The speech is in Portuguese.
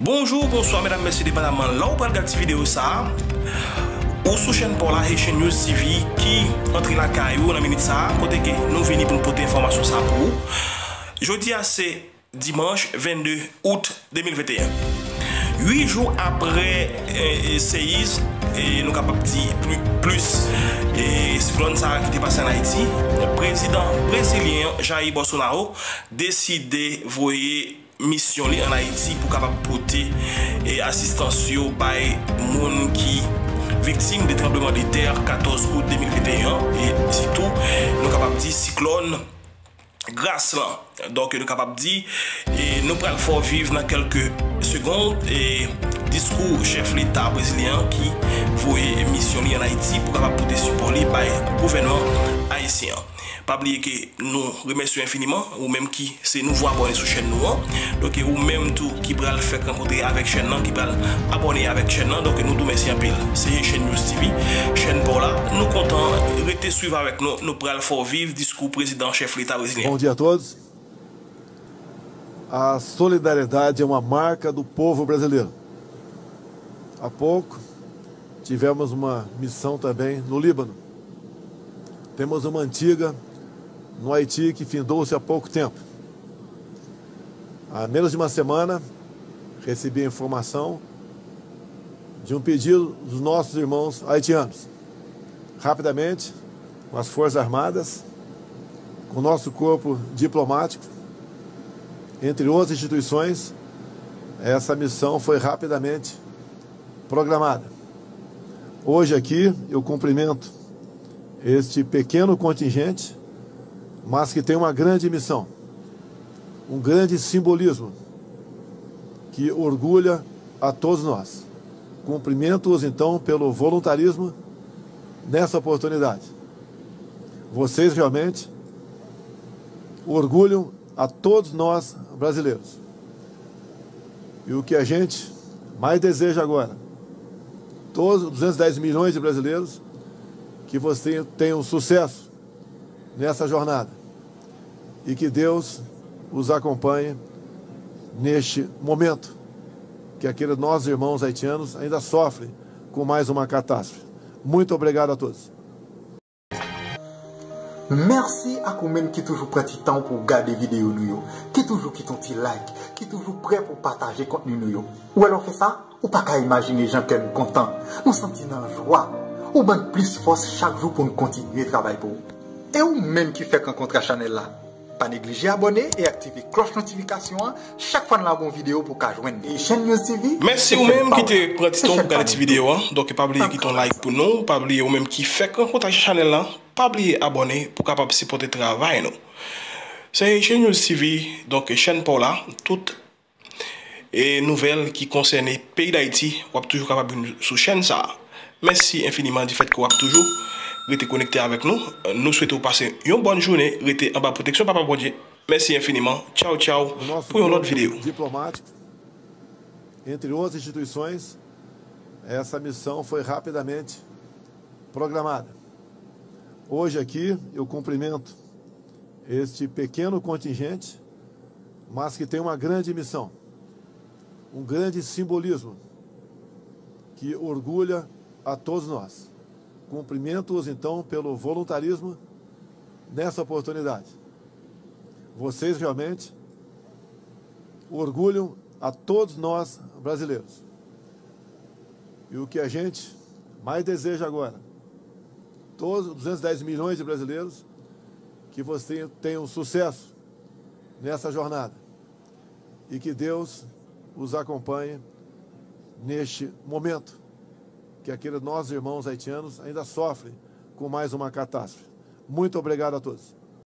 Bonjour, bonsoir mesdames, messieurs, dépendamment là où regarde cette vidéo ça ou sous chaîne pour la Haitian News TV qui entre la caillou dans minute ça côté que nous venons pour nous porter information ça pour vous. Jeudi c'est dimanche 22 août 2021. 8 jours après séisme et nous capables de dire plus et cyclone ça qui était passé en Haïti, le président brésilien Jair Bolsonaro décidé voyer mission en Haïti pour capable porter et assistance yo by moun qui victime de tremblement de terre 14 août 2021 et surtout nous capable dire cyclone grâce là. Donc nous capable dire et nous prenons fort vivre dans quelques secondes et discours chef l'État brésilien qui voyait mission en Haïti pour capable porter support par le gouvernement haïtien. Pas oublier que nous remercions infiniment ou même qui c'est nouveau abonné sur chaîne nous donc ou même tout qui va le faire rencontrer avec chaîne qui va abonner avec chaîne donc nous nous remercions un peu. C'est chaîne News TV chaîne pour là nous content rester suivre avec nous pour le faire vivre discours président chef l'État brésilien. Bom dia a todos. A solidariedade é uma marca do povo brasileiro. Há pouco tivemos uma missão também no Líbano. Temos uma antiga no Haiti que findou-se há pouco tempo. Há menos de uma semana recebi a informação de um pedido dos nossos irmãos haitianos. Rapidamente, com as Forças Armadas, com o nosso corpo diplomático, entre outras instituições, essa missão foi rapidamente programada. Hoje aqui eu cumprimento este pequeno contingente, mas que tem uma grande missão, um grande simbolismo que orgulha a todos nós. Cumprimento-os então pelo voluntarismo nessa oportunidade. Vocês realmente orgulham a todos nós brasileiros. E o que a gente mais deseja agora, todos os 210 milhões de brasileiros, que vocês tenham sucesso nessa jornada e que Deus os acompanhe neste momento que aqueles nossos irmãos haitianos ainda sofrem com mais uma catástrofe. Muito obrigado a todos. Merci à vous qui toujours prend du temps pour regarder vidéo nous, qui toujours qui ton petit like, qui toujours prêt pour partager contenu nous. Ou alors fait ça, ou pas qu'à imaginer les gens qui sont contents, nous sentons en joie, ou bien plus force chaque jour pour nous continuer à travailler pour vous. Et ou même qui fait rencontrer la chaîne là, pas négliger abonner et activer cloche notification chaque fois que nous avons une vidéo pour qu'à joindre et chaîne News TV. Merci ou même qui te prend du temps pour regarder cette vidéo, donc pas oublier qui ton like pour nous, pas oublier ou même qui fait rencontrer la chaîne là. Pas oublier abonner pour capable supporter le travail nous. C'est chaîne News TV donc chaîne pour là toutes et nouvelles qui concernent le pays d'Haïti, vous êtes toujours capable sur chaîne ça. Merci infiniment du fait que vous êtes toujours rester connecté avec nous. Nous souhaitons passer une bonne journée, rester en bas protection papa bon Dieu. Merci infiniment. Ciao ciao pour une autre vidéo. Diplomático, entre outras instituições, essa missão foi rapidamente programada. Hoje aqui eu cumprimento este pequeno contingente, mas que tem uma grande missão, um grande simbolismo que orgulha a todos nós. Cumprimento-os então pelo voluntarismo nessa oportunidade. Vocês realmente orgulham a todos nós brasileiros. E o que a gente mais deseja agora, todos os 210 milhões de brasileiros, que vocês tenham sucesso nessa jornada e que Deus os acompanhe neste momento que aqueles nossos irmãos haitianos ainda sofrem com mais uma catástrofe. Muito obrigado a todos.